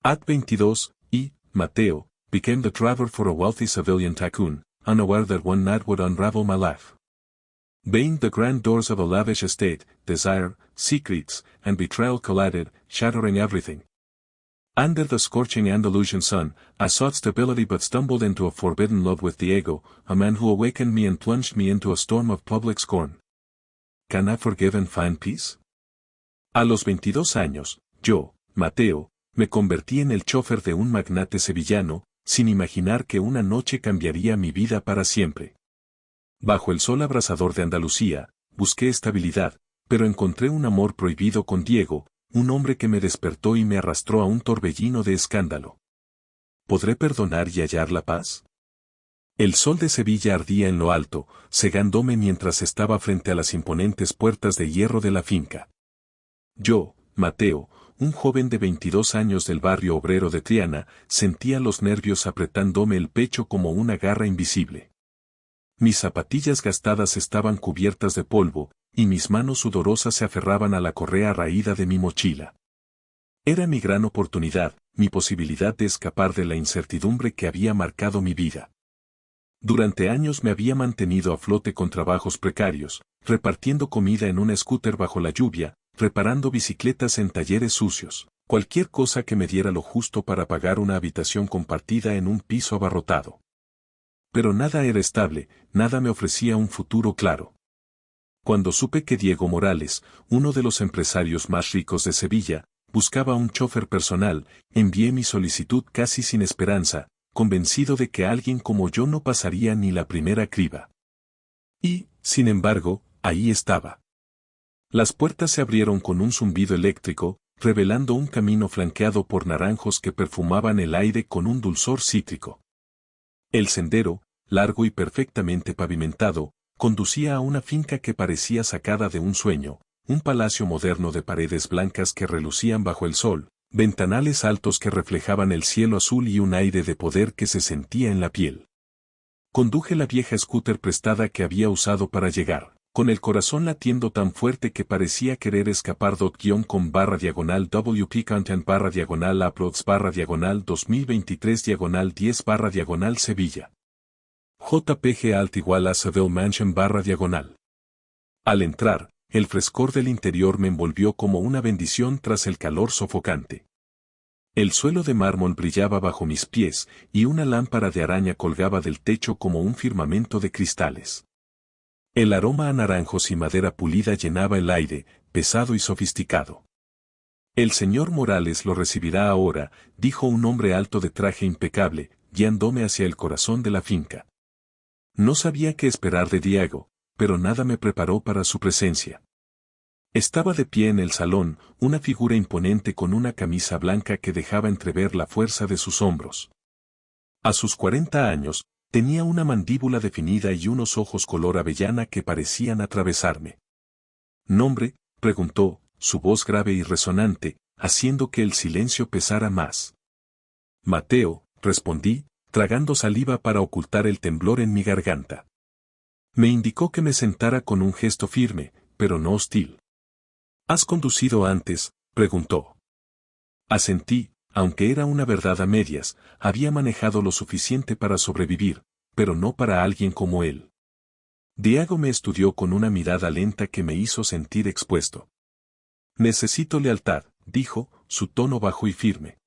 At 22, E. Mateo, became the driver for a wealthy civilian tycoon, unaware that one night would unravel my life. Being the grand doors of a lavish estate, desire, secrets, and betrayal collided, shattering everything. Under the scorching Andalusian sun, I sought stability but stumbled into a forbidden love with Diego, a man who awakened me and plunged me into a storm of public scorn. Can I forgive and find peace? A los 22 años, yo, Mateo, me convertí en el chofer de un magnate sevillano, sin imaginar que una noche cambiaría mi vida para siempre. Bajo el sol abrasador de Andalucía, busqué estabilidad, pero encontré un amor prohibido con Diego, un hombre que me despertó y me arrastró a un torbellino de escándalo. ¿Podré perdonar y hallar la paz? El sol de Sevilla ardía en lo alto, cegándome mientras estaba frente a las imponentes puertas de hierro de la finca. Yo, Mateo, un joven de 22 años del barrio obrero de Triana, sentía los nervios apretándome el pecho como una garra invisible. Mis zapatillas gastadas estaban cubiertas de polvo, y mis manos sudorosas se aferraban a la correa raída de mi mochila. Era mi gran oportunidad, mi posibilidad de escapar de la incertidumbre que había marcado mi vida. Durante años me había mantenido a flote con trabajos precarios, repartiendo comida en un scooter bajo la lluvia, reparando bicicletas en talleres sucios, cualquier cosa que me diera lo justo para pagar una habitación compartida en un piso abarrotado. Pero nada era estable, nada me ofrecía un futuro claro. Cuando supe que Diego Morales, uno de los empresarios más ricos de Sevilla, buscaba un chofer personal, envié mi solicitud casi sin esperanza, convencido de que alguien como yo no pasaría ni la primera criba. Y, sin embargo, ahí estaba. Las puertas se abrieron con un zumbido eléctrico, revelando un camino flanqueado por naranjos que perfumaban el aire con un dulzor cítrico. El sendero, largo y perfectamente pavimentado, conducía a una finca que parecía sacada de un sueño, un palacio moderno de paredes blancas que relucían bajo el sol, ventanales altos que reflejaban el cielo azul y un aire de poder que se sentía en la piel. Conduje la vieja scooter prestada que había usado para llegar, con el corazón latiendo tan fuerte que parecía querer escapar. .com/WP Content /uploads /2023/10 Sevilla. JPG Alt igual a Seville Mansion /. Al entrar, el frescor del interior me envolvió como una bendición tras el calor sofocante. El suelo de mármol brillaba bajo mis pies, y una lámpara de araña colgaba del techo como un firmamento de cristales. El aroma a naranjos y madera pulida llenaba el aire, pesado y sofisticado. El señor Morales lo recibirá ahora, dijo un hombre alto de traje impecable, guiándome hacia el corazón de la finca. No sabía qué esperar de Diego, pero nada me preparó para su presencia. Estaba de pie en el salón, una figura imponente con una camisa blanca que dejaba entrever la fuerza de sus hombros. A sus 40 años, tenía una mandíbula definida y unos ojos color avellana que parecían atravesarme. ¿Nombre?, preguntó, su voz grave y resonante, haciendo que el silencio pesara más. Mateo, respondí, tragando saliva para ocultar el temblor en mi garganta. Me indicó que me sentara con un gesto firme, pero no hostil. ¿Has conducido antes?, preguntó. Asentí, aunque era una verdad a medias, había manejado lo suficiente para sobrevivir, pero no para alguien como él. Diego me estudió con una mirada lenta que me hizo sentir expuesto. Necesito lealtad, dijo, su tono bajo y firme.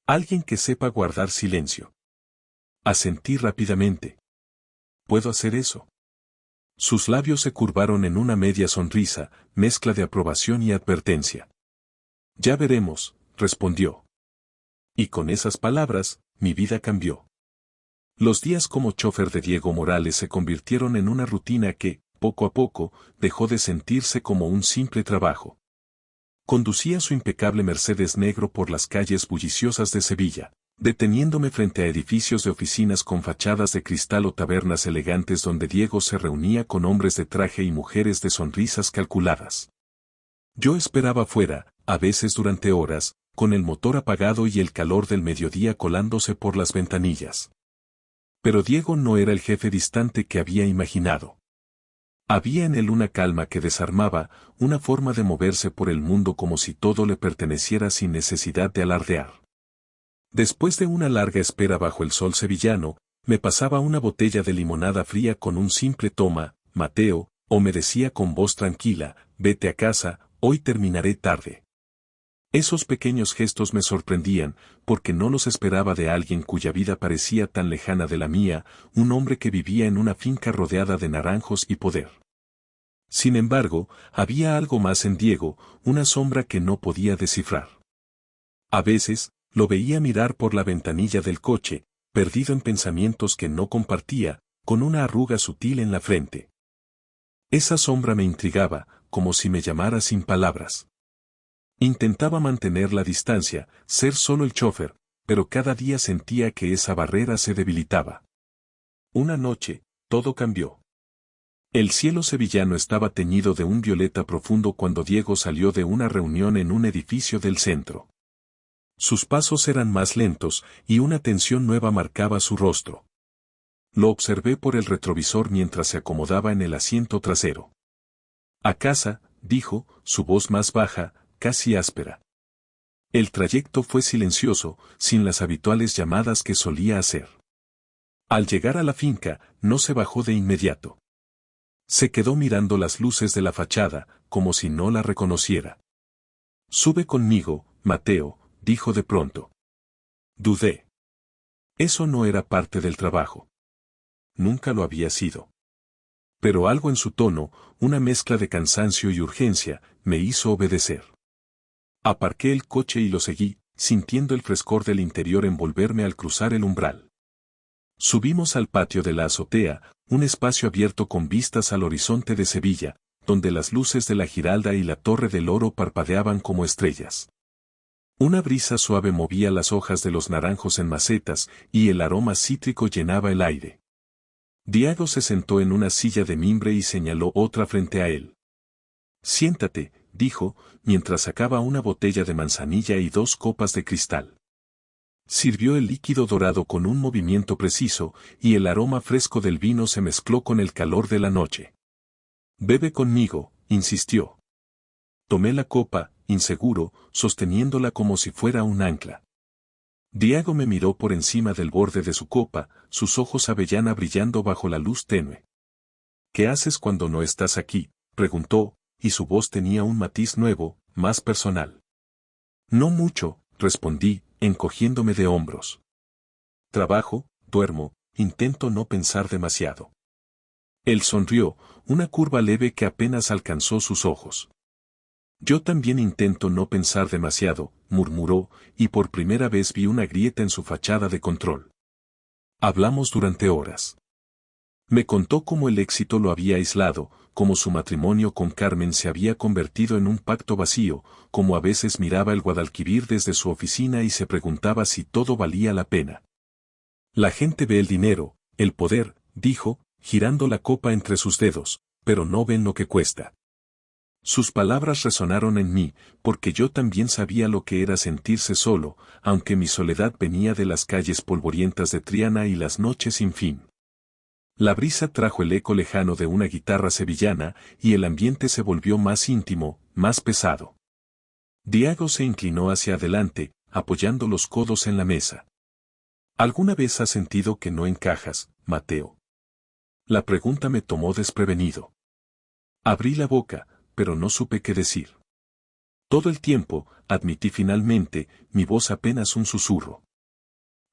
Alguien que sepa guardar silencio. Asentí rápidamente. ¿Puedo hacer eso? Sus labios se curvaron en una media sonrisa, mezcla de aprobación y advertencia. Ya veremos, respondió. Y con esas palabras, mi vida cambió. Los días como chofer de Diego Morales se convirtieron en una rutina que, poco a poco, dejó de sentirse como un simple trabajo. Conducía su impecable Mercedes negro por las calles bulliciosas de Sevilla, deteniéndome frente a edificios de oficinas con fachadas de cristal o tabernas elegantes donde Diego se reunía con hombres de traje y mujeres de sonrisas calculadas. Yo esperaba fuera, a veces durante horas, con el motor apagado y el calor del mediodía colándose por las ventanillas. Pero Diego no era el jefe distante que había imaginado. Había en él una calma que desarmaba, una forma de moverse por el mundo como si todo le perteneciera sin necesidad de alardear. Después de una larga espera bajo el sol sevillano, me pasaba una botella de limonada fría con un simple toma, Mateo, o me decía con voz tranquila, vete a casa, hoy terminaré tarde. Esos pequeños gestos me sorprendían, porque no los esperaba de alguien cuya vida parecía tan lejana de la mía, un hombre que vivía en una finca rodeada de naranjos y poder. Sin embargo, había algo más en Diego, una sombra que no podía descifrar. A veces, lo veía mirar por la ventanilla del coche, perdido en pensamientos que no compartía, con una arruga sutil en la frente. Esa sombra me intrigaba, como si me llamara sin palabras. Intentaba mantener la distancia, ser solo el chofer, pero cada día sentía que esa barrera se debilitaba. Una noche, todo cambió. El cielo sevillano estaba teñido de un violeta profundo cuando Diego salió de una reunión en un edificio del centro. Sus pasos eran más lentos, y una tensión nueva marcaba su rostro. Lo observé por el retrovisor mientras se acomodaba en el asiento trasero. A casa, dijo, su voz más baja, casi áspera. El trayecto fue silencioso, sin las habituales llamadas que solía hacer. Al llegar a la finca, no se bajó de inmediato. Se quedó mirando las luces de la fachada, como si no la reconociera. Sube conmigo, Mateo, dijo de pronto. Dudé. Eso no era parte del trabajo. Nunca lo había sido. Pero algo en su tono, una mezcla de cansancio y urgencia, me hizo obedecer. Aparqué el coche y lo seguí, sintiendo el frescor del interior envolverme al cruzar el umbral. Subimos al patio de la azotea, un espacio abierto con vistas al horizonte de Sevilla, donde las luces de la Giralda y la Torre del Oro parpadeaban como estrellas. Una brisa suave movía las hojas de los naranjos en macetas, y el aroma cítrico llenaba el aire. Diego se sentó en una silla de mimbre y señaló otra frente a él. Siéntate, dijo, mientras sacaba una botella de manzanilla y 2 copas de cristal. Sirvió el líquido dorado con un movimiento preciso, y el aroma fresco del vino se mezcló con el calor de la noche. Bebe conmigo, insistió. Tomé la copa, inseguro, sosteniéndola como si fuera un ancla. Diego me miró por encima del borde de su copa, sus ojos avellana brillando bajo la luz tenue. ¿Qué haces cuando no estás aquí?, preguntó, y su voz tenía un matiz nuevo, más personal. No mucho, respondí, encogiéndome de hombros. Trabajo, duermo, intento no pensar demasiado. Él sonrió, una curva leve que apenas alcanzó sus ojos. Yo también intento no pensar demasiado, murmuró, y por primera vez vi una grieta en su fachada de control. Hablamos durante horas. Me contó cómo el éxito lo había aislado, cómo su matrimonio con Carmen se había convertido en un pacto vacío, cómo a veces miraba el Guadalquivir desde su oficina y se preguntaba si todo valía la pena. La gente ve el dinero, el poder, dijo, girando la copa entre sus dedos, pero no ven lo que cuesta. Sus palabras resonaron en mí, porque yo también sabía lo que era sentirse solo, aunque mi soledad venía de las calles polvorientas de Triana y las noches sin fin. La brisa trajo el eco lejano de una guitarra sevillana, y el ambiente se volvió más íntimo, más pesado. Diego se inclinó hacia adelante, apoyando los codos en la mesa. ¿Alguna vez has sentido que no encajas, Mateo? La pregunta me tomó desprevenido. Abrí la boca, pero no supe qué decir. Todo el tiempo, admití finalmente, mi voz apenas un susurro.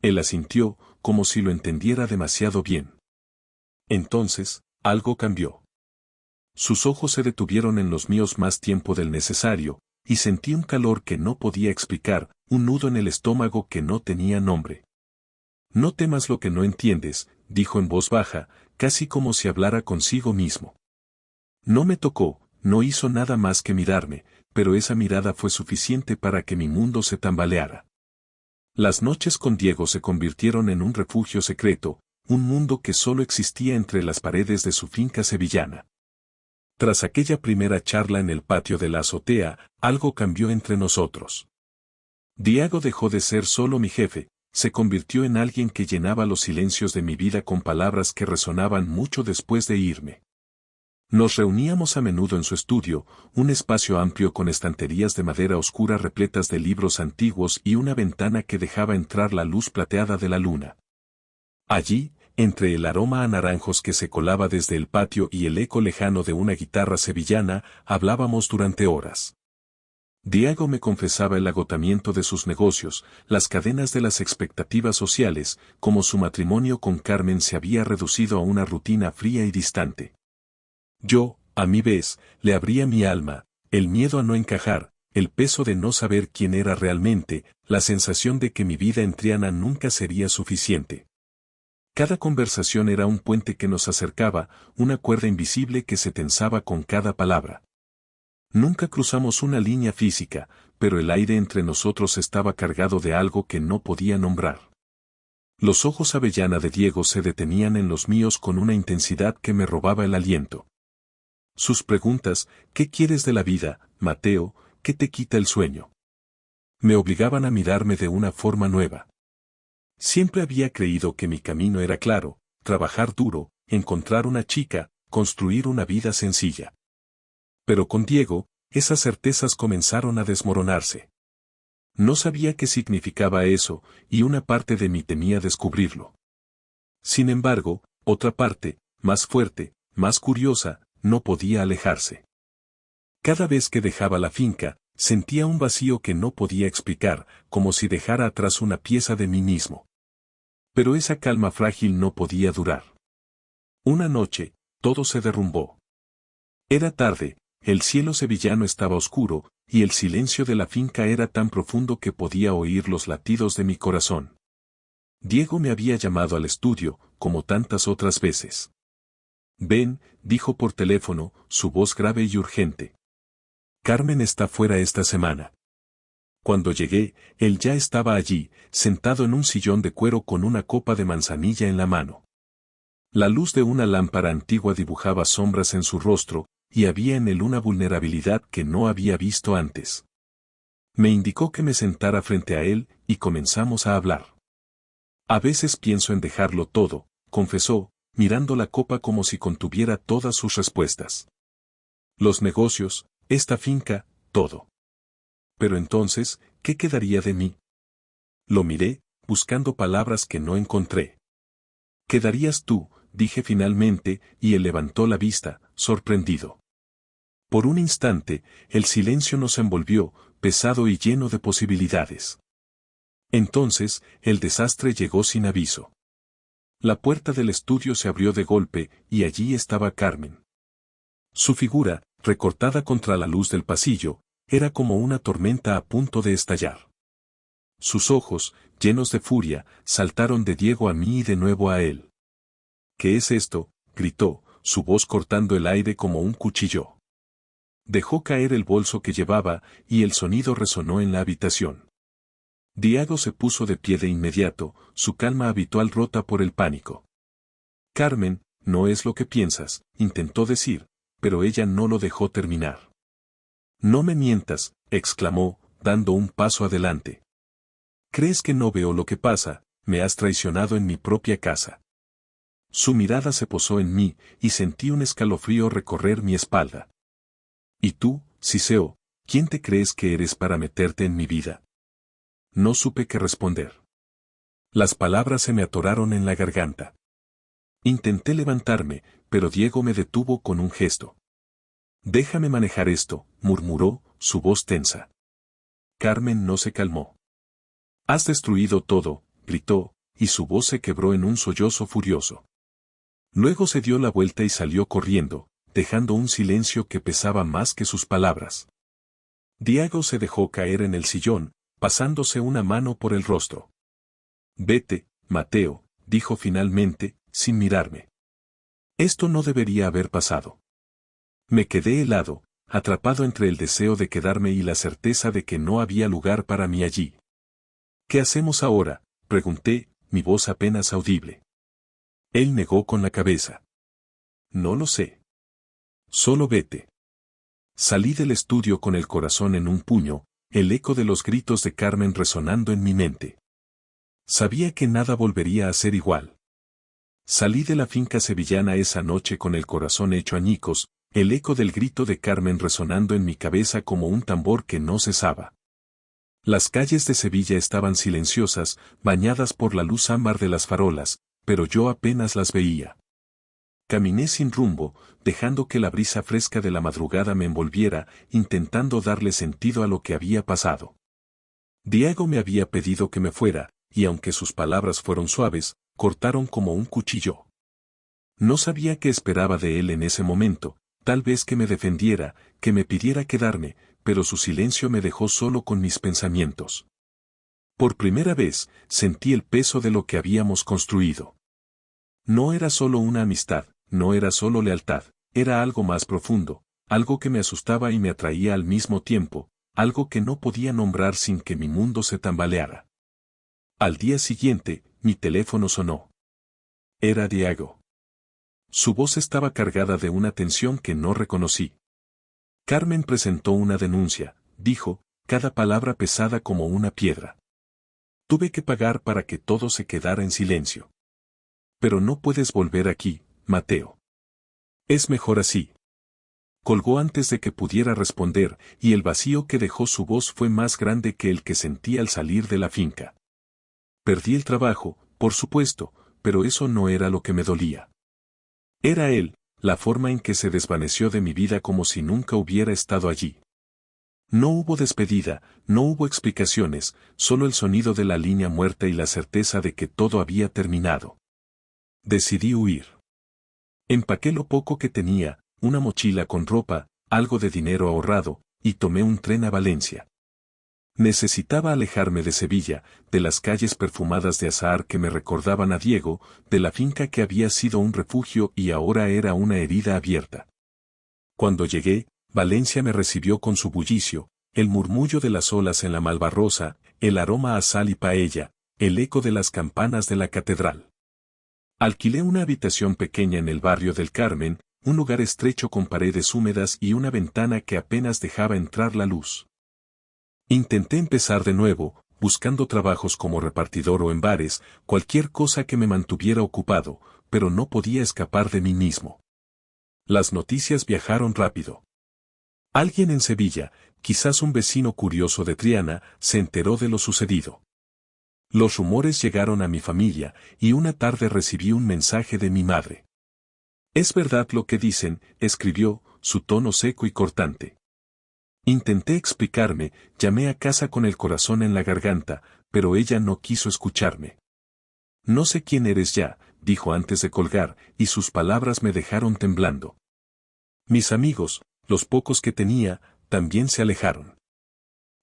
Él asintió, como si lo entendiera demasiado bien. Entonces, algo cambió. Sus ojos se detuvieron en los míos más tiempo del necesario, y sentí un calor que no podía explicar, un nudo en el estómago que no tenía nombre. No temas lo que no entiendes, dijo en voz baja, casi como si hablara consigo mismo. No me tocó, no hizo nada más que mirarme, pero esa mirada fue suficiente para que mi mundo se tambaleara. Las noches con Diego se convirtieron en un refugio secreto, un mundo que solo existía entre las paredes de su finca sevillana. Tras aquella primera charla en el patio de la azotea, algo cambió entre nosotros. Diego dejó de ser solo mi jefe, se convirtió en alguien que llenaba los silencios de mi vida con palabras que resonaban mucho después de irme. Nos reuníamos a menudo en su estudio, un espacio amplio con estanterías de madera oscura repletas de libros antiguos y una ventana que dejaba entrar la luz plateada de la luna. Allí, entre el aroma a naranjos que se colaba desde el patio y el eco lejano de una guitarra sevillana, hablábamos durante horas. Diego me confesaba el agotamiento de sus negocios, las cadenas de las expectativas sociales, como su matrimonio con Carmen se había reducido a una rutina fría y distante. Yo, a mi vez, le abría mi alma, el miedo a no encajar, el peso de no saber quién era realmente, la sensación de que mi vida en Triana nunca sería suficiente. Cada conversación era un puente que nos acercaba, una cuerda invisible que se tensaba con cada palabra. Nunca cruzamos una línea física, pero el aire entre nosotros estaba cargado de algo que no podía nombrar. Los ojos avellana de Diego se detenían en los míos con una intensidad que me robaba el aliento. Sus preguntas, ¿qué quieres de la vida, Mateo? ¿Qué te quita el sueño? Me obligaban a mirarme de una forma nueva. Siempre había creído que mi camino era claro, trabajar duro, encontrar una chica, construir una vida sencilla. Pero con Diego, esas certezas comenzaron a desmoronarse. No sabía qué significaba eso, y una parte de mí temía descubrirlo. Sin embargo, otra parte, más fuerte, más curiosa, no podía alejarse. Cada vez que dejaba la finca, sentía un vacío que no podía explicar, como si dejara atrás una pieza de mí mismo. Pero esa calma frágil no podía durar. Una noche, todo se derrumbó. Era tarde, el cielo sevillano estaba oscuro, y el silencio de la finca era tan profundo que podía oír los latidos de mi corazón. Diego me había llamado al estudio, como tantas otras veces. Ven, dijo por teléfono, su voz grave y urgente. Carmen está fuera esta semana. Cuando llegué, él ya estaba allí, sentado en un sillón de cuero con una copa de manzanilla en la mano. La luz de una lámpara antigua dibujaba sombras en su rostro, y había en él una vulnerabilidad que no había visto antes. Me indicó que me sentara frente a él, y comenzamos a hablar. A veces pienso en dejarlo todo, confesó, mirando la copa como si contuviera todas sus respuestas. Los negocios, esta finca, todo. Pero entonces, ¿qué quedaría de mí? Lo miré, buscando palabras que no encontré. Quedarías tú, dije finalmente, y él levantó la vista, sorprendido. Por un instante, el silencio nos envolvió, pesado y lleno de posibilidades. Entonces, el desastre llegó sin aviso. La puerta del estudio se abrió de golpe, y allí estaba Carmen. Su figura, recortada contra la luz del pasillo, era como una tormenta a punto de estallar. Sus ojos, llenos de furia, saltaron de Diego a mí y de nuevo a él. ¿Qué es esto?, gritó, su voz cortando el aire como un cuchillo. Dejó caer el bolso que llevaba, y el sonido resonó en la habitación. Diego se puso de pie de inmediato, su calma habitual rota por el pánico. Carmen, no es lo que piensas, intentó decir, pero ella no lo dejó terminar. No me mientas, exclamó, dando un paso adelante. ¿Crees que no veo lo que pasa? Me has traicionado en mi propia casa. Su mirada se posó en mí, y sentí un escalofrío recorrer mi espalda. ¿Y tú, Siseo, quién te crees que eres para meterte en mi vida? No supe qué responder. Las palabras se me atoraron en la garganta. Intenté levantarme, pero Diego me detuvo con un gesto. Déjame manejar esto, murmuró, su voz tensa. Carmen no se calmó. Has destruido todo, gritó, y su voz se quebró en un sollozo furioso. Luego se dio la vuelta y salió corriendo, dejando un silencio que pesaba más que sus palabras. Diego se dejó caer en el sillón, pasándose una mano por el rostro. Vete, Mateo, dijo finalmente, sin mirarme. Esto no debería haber pasado. Me quedé helado, atrapado entre el deseo de quedarme y la certeza de que no había lugar para mí allí. ¿Qué hacemos ahora?, pregunté, mi voz apenas audible. Él negó con la cabeza. No lo sé. Solo vete. Salí del estudio con el corazón en un puño, el eco de los gritos de Carmen resonando en mi mente. Sabía que nada volvería a ser igual. Salí de la finca sevillana esa noche con el corazón hecho añicos, el eco del grito de Carmen resonando en mi cabeza como un tambor que no cesaba. Las calles de Sevilla estaban silenciosas, bañadas por la luz ámbar de las farolas, pero yo apenas las veía. Caminé sin rumbo, dejando que la brisa fresca de la madrugada me envolviera, intentando darle sentido a lo que había pasado. Diego me había pedido que me fuera, y aunque sus palabras fueron suaves, cortaron como un cuchillo. No sabía qué esperaba de él en ese momento, tal vez que me defendiera, que me pidiera quedarme, pero su silencio me dejó solo con mis pensamientos. Por primera vez, sentí el peso de lo que habíamos construido. No era solo una amistad, no era solo lealtad, era algo más profundo, algo que me asustaba y me atraía al mismo tiempo, algo que no podía nombrar sin que mi mundo se tambaleara. Al día siguiente, mi teléfono sonó. Era Diego. Su voz estaba cargada de una tensión que no reconocí. Carmen presentó una denuncia, dijo, cada palabra pesada como una piedra. Tuve que pagar para que todo se quedara en silencio. Pero no puedes volver aquí, Mateo. Es mejor así. Colgó antes de que pudiera responder, y el vacío que dejó su voz fue más grande que el que sentí al salir de la finca. Perdí el trabajo, por supuesto, pero eso no era lo que me dolía. Era él, la forma en que se desvaneció de mi vida como si nunca hubiera estado allí. No hubo despedida, no hubo explicaciones, solo el sonido de la línea muerta y la certeza de que todo había terminado. Decidí huir. Empaqué lo poco que tenía, una mochila con ropa, algo de dinero ahorrado, y tomé un tren a Valencia. Necesitaba alejarme de Sevilla, de las calles perfumadas de azahar que me recordaban a Diego, de la finca que había sido un refugio y ahora era una herida abierta. Cuando llegué, Valencia me recibió con su bullicio, el murmullo de las olas en la Malvarrosa, el aroma a sal y paella, el eco de las campanas de la catedral. Alquilé una habitación pequeña en el barrio del Carmen, un lugar estrecho con paredes húmedas y una ventana que apenas dejaba entrar la luz. Intenté empezar de nuevo, buscando trabajos como repartidor o en bares, cualquier cosa que me mantuviera ocupado, pero no podía escapar de mí mismo. Las noticias viajaron rápido. Alguien en Sevilla, quizás un vecino curioso de Triana, se enteró de lo sucedido. Los rumores llegaron a mi familia, y una tarde recibí un mensaje de mi madre. «Es verdad lo que dicen», escribió, su tono seco y cortante. Intenté explicarme, llamé a casa con el corazón en la garganta, pero ella no quiso escucharme. «No sé quién eres ya», dijo antes de colgar, y sus palabras me dejaron temblando. Mis amigos, los pocos que tenía, también se alejaron.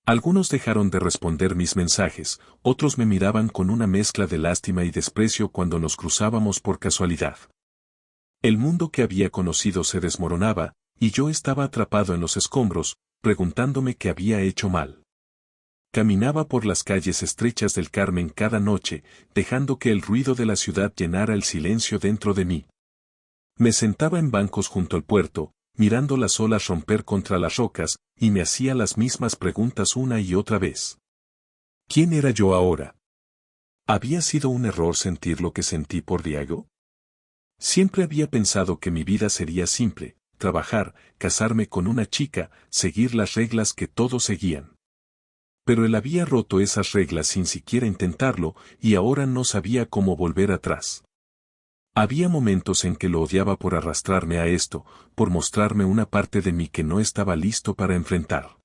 Algunos dejaron de responder mis mensajes, otros me miraban con una mezcla de lástima y desprecio cuando nos cruzábamos por casualidad. El mundo que había conocido se desmoronaba, y yo estaba atrapado en los escombros, preguntándome qué había hecho mal. Caminaba por las calles estrechas del Carmen cada noche, dejando que el ruido de la ciudad llenara el silencio dentro de mí. Me sentaba en bancos junto al puerto, mirando las olas romper contra las rocas, y me hacía las mismas preguntas una y otra vez. ¿Quién era yo ahora? ¿Había sido un error sentir lo que sentí por Diego? Siempre había pensado que mi vida sería simple, trabajar, casarme con una chica, seguir las reglas que todos seguían. Pero él había roto esas reglas sin siquiera intentarlo, y ahora no sabía cómo volver atrás. Había momentos en que lo odiaba por arrastrarme a esto, por mostrarme una parte de mí que no estaba listo para enfrentar.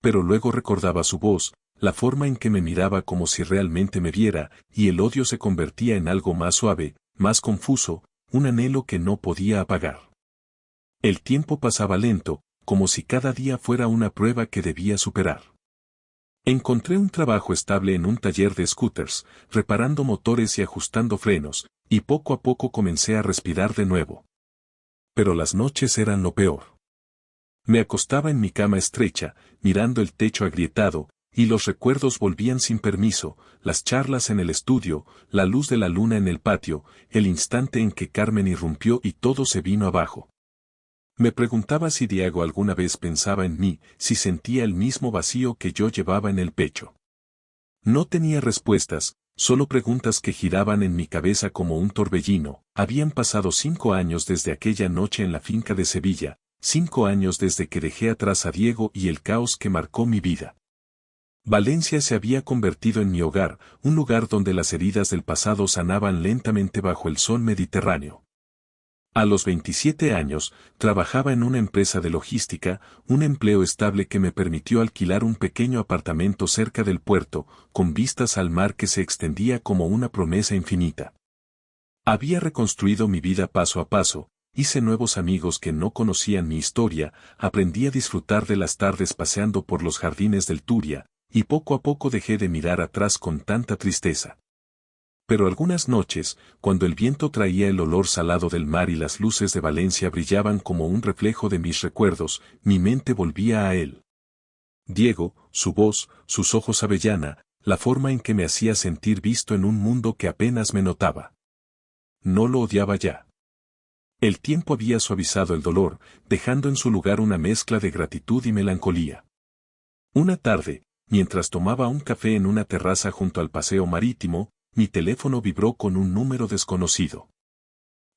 Pero luego recordaba su voz, la forma en que me miraba como si realmente me viera, y el odio se convertía en algo más suave, más confuso, un anhelo que no podía apagar. El tiempo pasaba lento, como si cada día fuera una prueba que debía superar. Encontré un trabajo estable en un taller de scooters, reparando motores y ajustando frenos, y poco a poco comencé a respirar de nuevo. Pero las noches eran lo peor. Me acostaba en mi cama estrecha, mirando el techo agrietado, y los recuerdos volvían sin permiso, las charlas en el estudio, la luz de la luna en el patio, el instante en que Carmen irrumpió y todo se vino abajo. Me preguntaba si Diego alguna vez pensaba en mí, si sentía el mismo vacío que yo llevaba en el pecho. No tenía respuestas, Solo preguntas que giraban en mi cabeza como un torbellino. Habían pasado 5 años desde aquella noche en la finca de Sevilla, 5 años desde que dejé atrás a Diego y el caos que marcó mi vida. Valencia se había convertido en mi hogar, un lugar donde las heridas del pasado sanaban lentamente bajo el sol mediterráneo. A los 27 años, trabajaba en una empresa de logística, un empleo estable que me permitió alquilar un pequeño apartamento cerca del puerto, con vistas al mar que se extendía como una promesa infinita. Había reconstruido mi vida paso a paso, hice nuevos amigos que no conocían mi historia, aprendí a disfrutar de las tardes paseando por los jardines del Turia, y poco a poco dejé de mirar atrás con tanta tristeza. Pero algunas noches, cuando el viento traía el olor salado del mar y las luces de Valencia brillaban como un reflejo de mis recuerdos, mi mente volvía a él. Diego, su voz, sus ojos avellana, la forma en que me hacía sentir visto en un mundo que apenas me notaba. No lo odiaba ya. El tiempo había suavizado el dolor, dejando en su lugar una mezcla de gratitud y melancolía. Una tarde, mientras tomaba un café en una terraza junto al paseo marítimo, mi teléfono vibró con un número desconocido.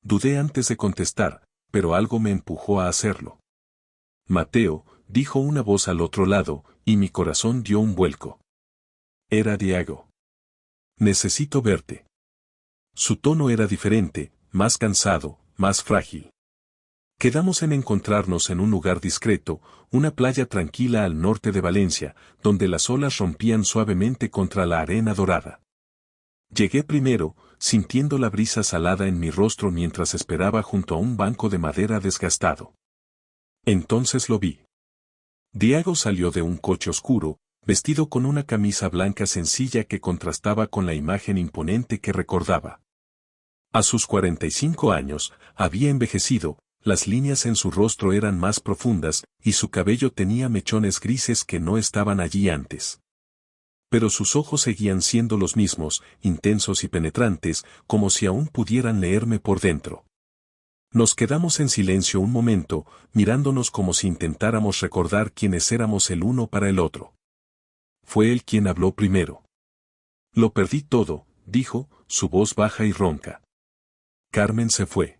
Dudé antes de contestar, pero algo me empujó a hacerlo. Mateo, dijo una voz al otro lado, y mi corazón dio un vuelco. Era Diego. Necesito verte. Su tono era diferente, más cansado, más frágil. Quedamos en encontrarnos en un lugar discreto, una playa tranquila al norte de Valencia, donde las olas rompían suavemente contra la arena dorada. Llegué primero, sintiendo la brisa salada en mi rostro mientras esperaba junto a un banco de madera desgastado. Entonces lo vi. Diego salió de un coche oscuro, vestido con una camisa blanca sencilla que contrastaba con la imagen imponente que recordaba. A sus 45 años, había envejecido, las líneas en su rostro eran más profundas, y su cabello tenía mechones grises que no estaban allí antes. Pero sus ojos seguían siendo los mismos, intensos y penetrantes, como si aún pudieran leerme por dentro. Nos quedamos en silencio un momento, mirándonos como si intentáramos recordar quiénes éramos el uno para el otro. Fue él quien habló primero. Lo perdí todo, dijo, su voz baja y ronca. Carmen se fue.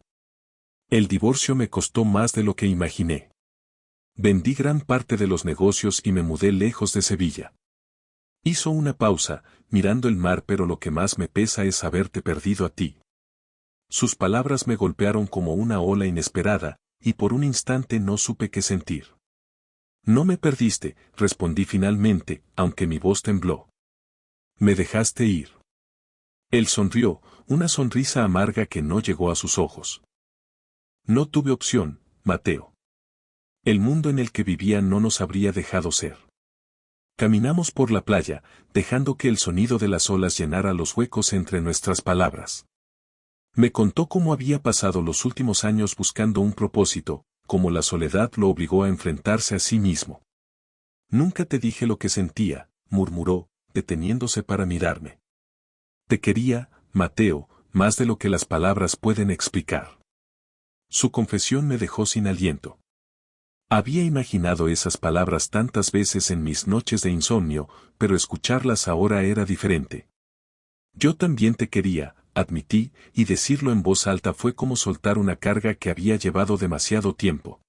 El divorcio me costó más de lo que imaginé. Vendí gran parte de los negocios y me mudé lejos de Sevilla. Hizo una pausa, mirando el mar, pero lo que más me pesa es haberte perdido a ti. Sus palabras me golpearon como una ola inesperada, y por un instante no supe qué sentir. No me perdiste, respondí finalmente, aunque mi voz tembló. Me dejaste ir. Él sonrió, una sonrisa amarga que no llegó a sus ojos. No tuve opción, Mateo. El mundo en el que vivía no nos habría dejado ser. Caminamos por la playa, dejando que el sonido de las olas llenara los huecos entre nuestras palabras. Me contó cómo había pasado los últimos años buscando un propósito, cómo la soledad lo obligó a enfrentarse a sí mismo. Nunca te dije lo que sentía, murmuró, deteniéndose para mirarme. Te quería, Mateo, más de lo que las palabras pueden explicar. Su confesión me dejó sin aliento. Había imaginado esas palabras tantas veces en mis noches de insomnio, pero escucharlas ahora era diferente. Yo también te quería, admití, y decirlo en voz alta fue como soltar una carga que había llevado demasiado tiempo.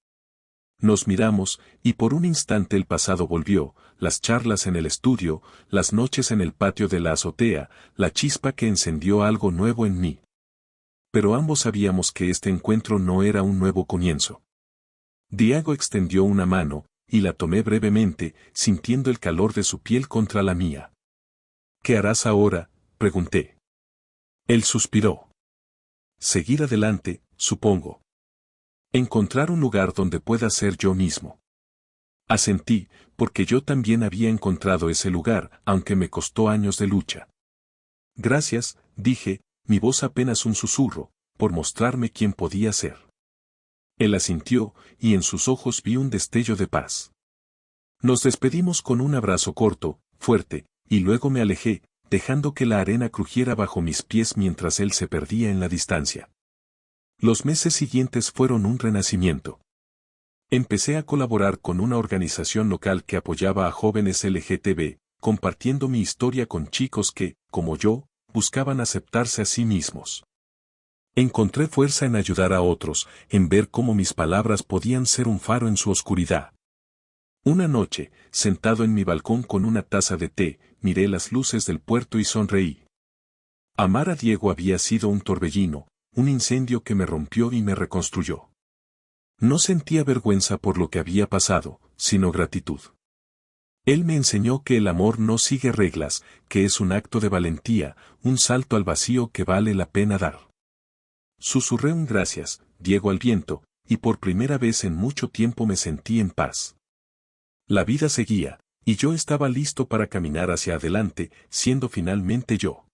Nos miramos, y por un instante el pasado volvió, las charlas en el estudio, las noches en el patio de la azotea, la chispa que encendió algo nuevo en mí. Pero ambos sabíamos que este encuentro no era un nuevo comienzo. Diego extendió una mano, y la tomé brevemente, sintiendo el calor de su piel contra la mía. ¿Qué harás ahora?, pregunté. Él suspiró. Seguir adelante, supongo. Encontrar un lugar donde pueda ser yo mismo. Asentí, porque yo también había encontrado ese lugar, aunque me costó años de lucha. Gracias, dije, mi voz apenas un susurro, por mostrarme quién podía ser. Él asintió, y en sus ojos vi un destello de paz. Nos despedimos con un abrazo corto, fuerte, y luego me alejé, dejando que la arena crujiera bajo mis pies mientras él se perdía en la distancia. Los meses siguientes fueron un renacimiento. Empecé a colaborar con una organización local que apoyaba a jóvenes LGTB, compartiendo mi historia con chicos que, como yo, buscaban aceptarse a sí mismos. Encontré fuerza en ayudar a otros, en ver cómo mis palabras podían ser un faro en su oscuridad. Una noche, sentado en mi balcón con una taza de té, miré las luces del puerto y sonreí. Amar a Diego había sido un torbellino, un incendio que me rompió y me reconstruyó. No sentía vergüenza por lo que había pasado, sino gratitud. Él me enseñó que el amor no sigue reglas, que es un acto de valentía, un salto al vacío que vale la pena dar. Susurré un gracias, Diego, al viento, y por primera vez en mucho tiempo me sentí en paz. La vida seguía, y yo estaba listo para caminar hacia adelante, siendo finalmente yo.